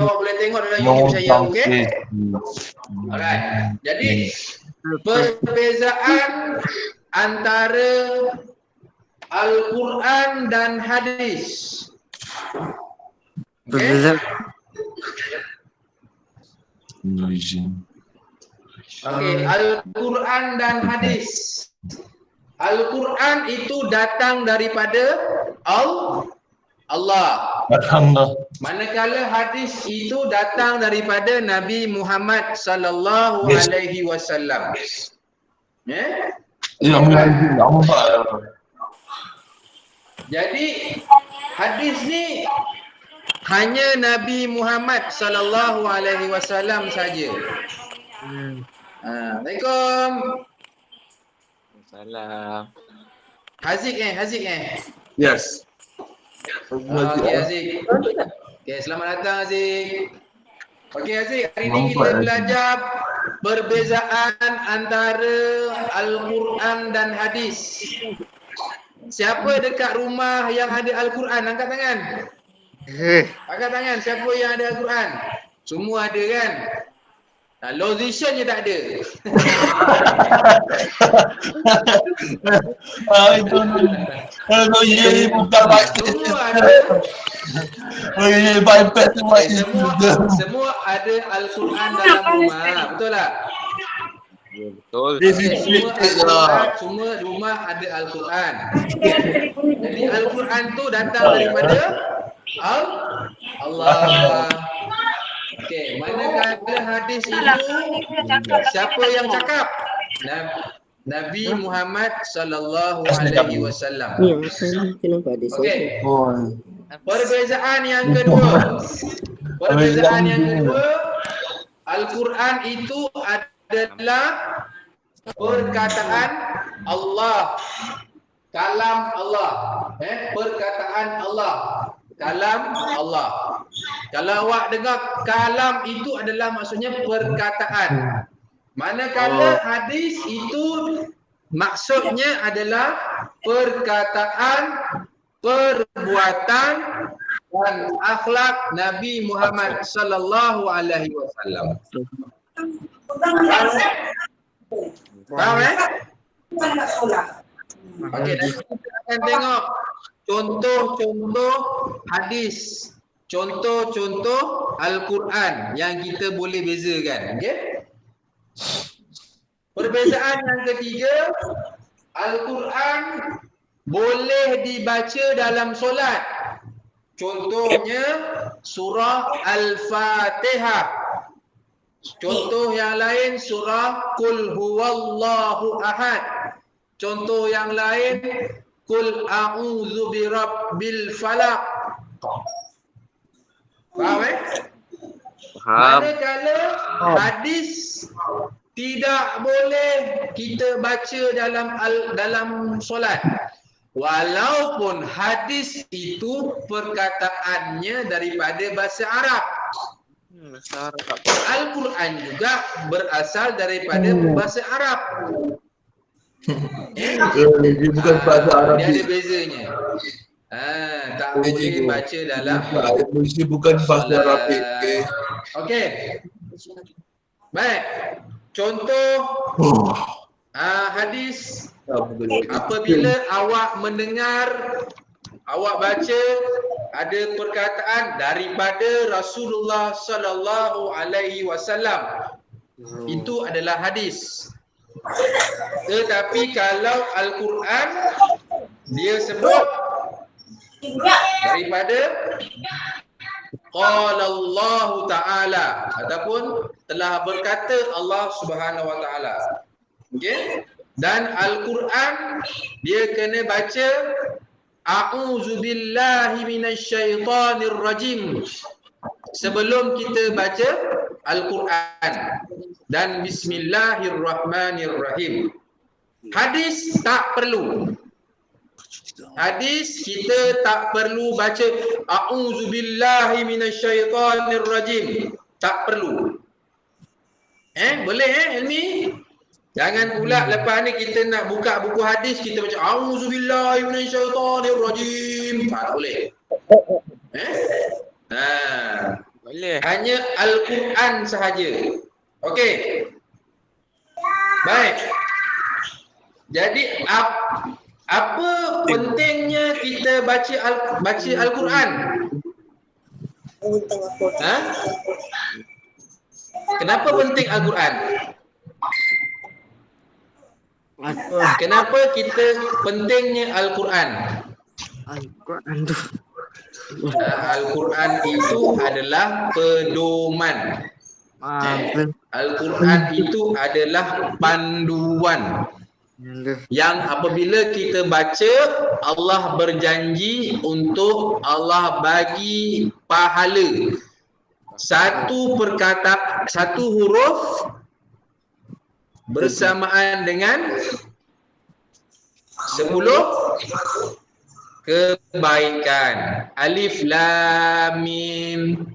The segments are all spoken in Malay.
awak boleh tengok dalam YouTube saya, okey? Alright. Jadi perbezaan antara Al-Quran dan hadis. Okay? Okay, Al-Quran dan hadis. Al-Quran itu datang daripada Allah. Manakala hadis itu datang daripada Nabi Muhammad sallallahu alaihi wasallam. Ya? Jadi hadis ni hanya Nabi Muhammad sallallahu alaihi wasallam saja. Assalamualaikum. Salam. Haziq. Yes. Okey Haziq. Okey, selamat datang Haziq. Okey Haziq, hari ni kita belajar perbezaan antara Al-Quran dan hadis. Siapa dekat rumah yang ada Al-Quran? Angkat tangan. Angkat tangan siapa yang ada Al-Quran? Semua ada kan? Low vision je tak ada. Itu ni bukan baca. Semua ada Al-Quran dalam rumah, betul tak? Betul. Semua rumah ada Al-Quran. Jadi Al-Quran tu datang daripada Allah. Okey, manakala hadis itu siapa yang cakap? Nabi Muhammad sallallahu alaihi wasallam. Okey. Perbezaan yang kedua. Al-Quran itu adalah perkataan Allah. Kalam Allah. Perkataan Allah. Kalam Allah. Kalau awak dengar kalam itu adalah maksudnya perkataan. Manakala hadis itu maksudnya adalah perkataan, perbuatan dan akhlak Nabi Muhammad sallallahu alaihi wasallam. Faham Okey, kita akan tengok contoh-contoh hadis, contoh-contoh Al-Quran yang kita boleh bezakan. Okey? Perbezaan yang ketiga, Al-Quran boleh dibaca dalam solat. Contohnya surah Al-Fatihah. Contoh yang lain surah Qul Huwallahu Ahad. Contoh yang lain Qul a'udzu birabbil falaq. Faham Manakala hadis tidak boleh kita baca dalam solat. Walaupun hadis itu perkataannya daripada bahasa Arab. Al-Quran juga berasal daripada bahasa Arab. Dia bukan bahasa Arab. Dia ada bezanya. Tak boleh baca dalam Mesti bukan bahasa Arab. Okey. Baik. Contoh hadis, apabila awak mendengar, awak baca ada perkataan daripada Rasulullah sallallahu alaihi wasallam, itu adalah hadis. Tetapi kalau Al-Quran dia sebut daripada qala Allah Ta'ala ataupun telah berkata Allah Subhanahu Wa Ta'ala. Okey? Dan Al-Quran dia kena baca a'udzu billahi minasyaitonir rajim sebelum kita baca Al-Quran, dan bismillahirrahmanirrahim. Hadis tak perlu. Hadis kita tak perlu baca a'udzubillahi minasyaitonir rajim. Tak perlu. Boleh Elmi? Jangan pula lepas ni kita nak buka buku hadis kita baca a'udzubillahi minasyaitonir rajim. Tak boleh. Boleh. Hanya Al-Quran sahaja. Okey. Baik. Jadi apa pentingnya kita baca Al-Quran? Ha? Kenapa penting Al-Quran? Kenapa kita pentingnya Al-Quran? Al-Quran tu. Al-Quran itu adalah pedoman. Al-Quran itu adalah panduan yang apabila kita baca, Allah berjanji untuk Allah bagi pahala. Satu huruf bersamaan dengan 10 kebaikan. Alif lam mim.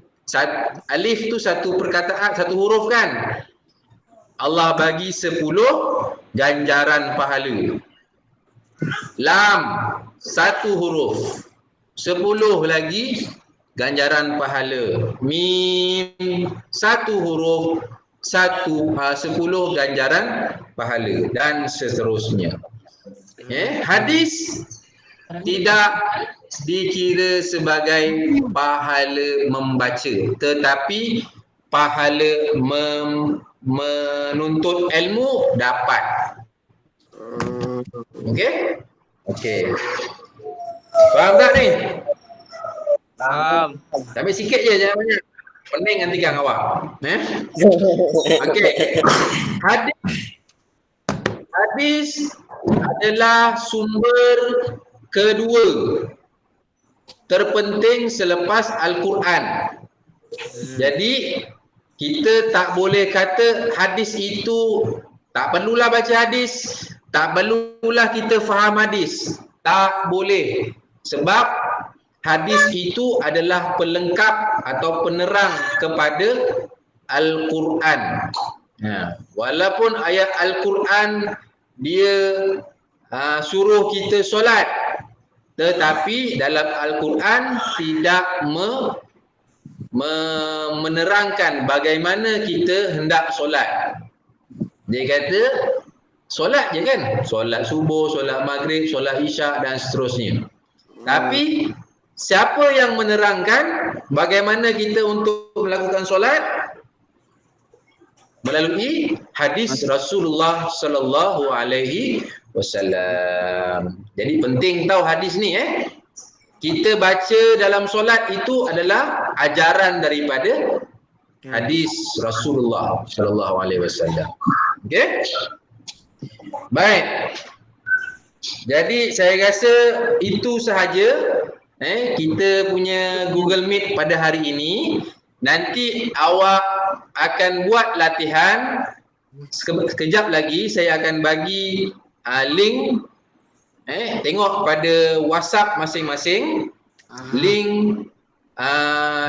Alif tu satu perkataan, satu huruf kan? Allah bagi 10 ganjaran pahala. Lam satu huruf, 10 lagi ganjaran pahala. Mim satu huruf, 10 ganjaran pahala dan seterusnya. Hadis tidak dikira sebagai pahala membaca, tetapi pahala menuntut ilmu dapat. Okey? Okey. Faham tak ni? Faham. Tapi sikit je, jangan banyak. Pening nanti gang awak. Okey. Hadis adalah sumber kedua terpenting selepas Al-Quran. Jadi kita tak boleh kata hadis itu tak perlulah baca hadis, tak perlulah kita faham hadis. Tak boleh. Sebab hadis itu adalah pelengkap atau penerang kepada Al-Quran. Walaupun ayat Al-Quran dia suruh kita solat, tetapi dalam Al-Quran tidak menerangkan bagaimana kita hendak solat. Dia kata solat je kan, solat subuh, solat maghrib, solat isyak dan seterusnya. Tapi siapa yang menerangkan bagaimana kita untuk melakukan solat? Melalui hadis Rasulullah sallallahu alaihi wasallam. Jadi penting tahu hadis ni Kita baca dalam solat itu adalah ajaran daripada hadis Rasulullah sallallahu alaihi wasallam. Okey? Baik. Jadi saya rasa itu sahaja kita punya Google Meet pada hari ini. Nanti awak akan buat latihan. Sekejap lagi saya akan bagi link. Tengok pada WhatsApp masing-masing. Link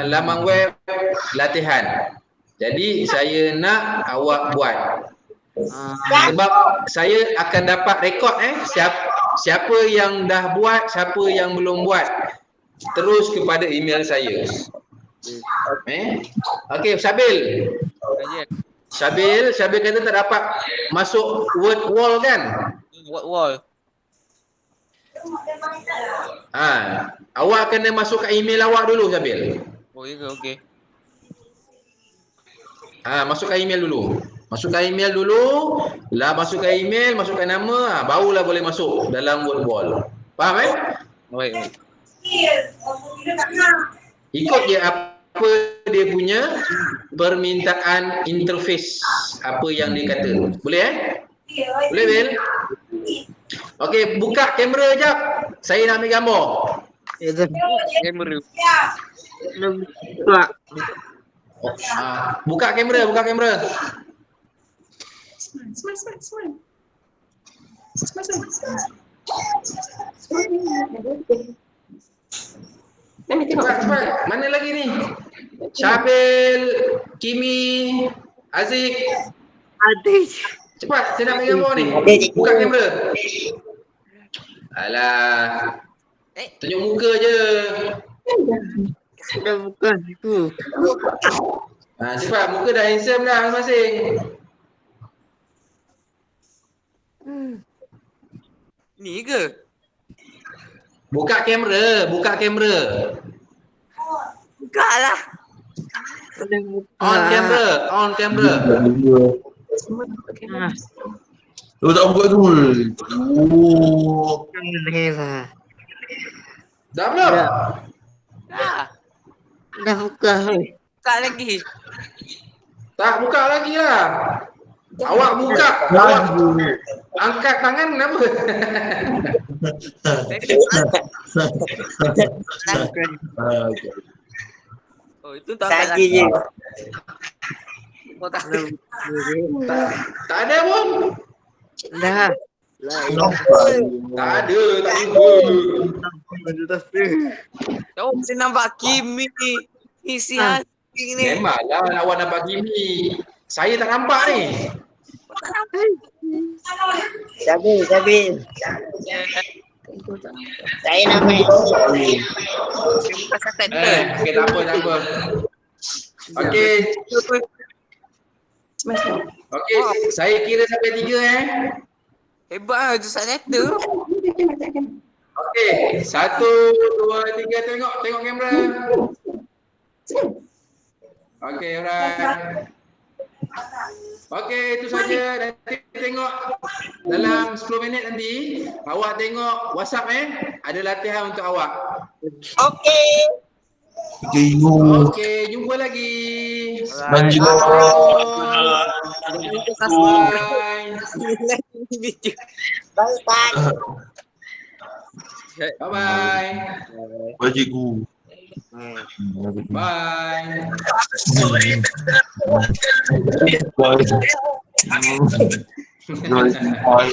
laman web latihan. Jadi saya nak awak buat. Sebab saya akan dapat rekod siapa yang dah buat, siapa yang belum buat. Terus kepada email saya. Okey, Syabil. Syabil kata tak dapat masuk word wall kan? Word wall. Awak kena masukkan email awak dulu, Syabil. Oh, ya ke? Okey. Masukkan email dulu. Masukkan email, masukkan nama, barulah boleh masuk dalam word wall. Faham Baik. Ikut je apa dia punya permintaan interface, apa yang dia kata. Boleh Boleh, Bil? Okey, buka kamera jap. Saya nak ambil gambar. Kamera. Buka kamera. Cepat. Mana lagi ni? Syabil, Kimi, Aziz. Cepat, saya nak ambil gambar ni. Buka kamera. Alah. Tunjuk muka je. Dah bukan itu. Cepat, muka dah handsome dah masing-masing. Ni ke? Buka kamera, buka kamera. Buka lah. Dah bukan. On kamera, on kamera. Ah, Tu tak buka tu. Oh. ni lah. Dah belum? Dah. Dah. Dah bukan. Buka lagi. Tak buka lagi lah. Awak buka, awak angkat tangan kenapa? Oh, itu tak Kaki je. Oh, tak. Tak ada pun. Dah. Tak ada, tak jumpa. Oh, saya nampak Kimi. Ni si Haji ni. Memanglah awak nampak Kimi. Saya tak nampak ni. Sabil. Saya nama Pasal center. Okey, tak apa. Okey. Okey, saya kira sampai 3 Hebat lah tu saat letter. Okey, 1, 2, 3 tengok kamera. Okey, alright. Okey, itu saja. Nanti tengok dalam 10 minit nanti awak tengok WhatsApp ada latihan untuk awak. Okey. Okey, jumpa lagi. Manjil. Bye bye. Bajiku. Bye. Bye.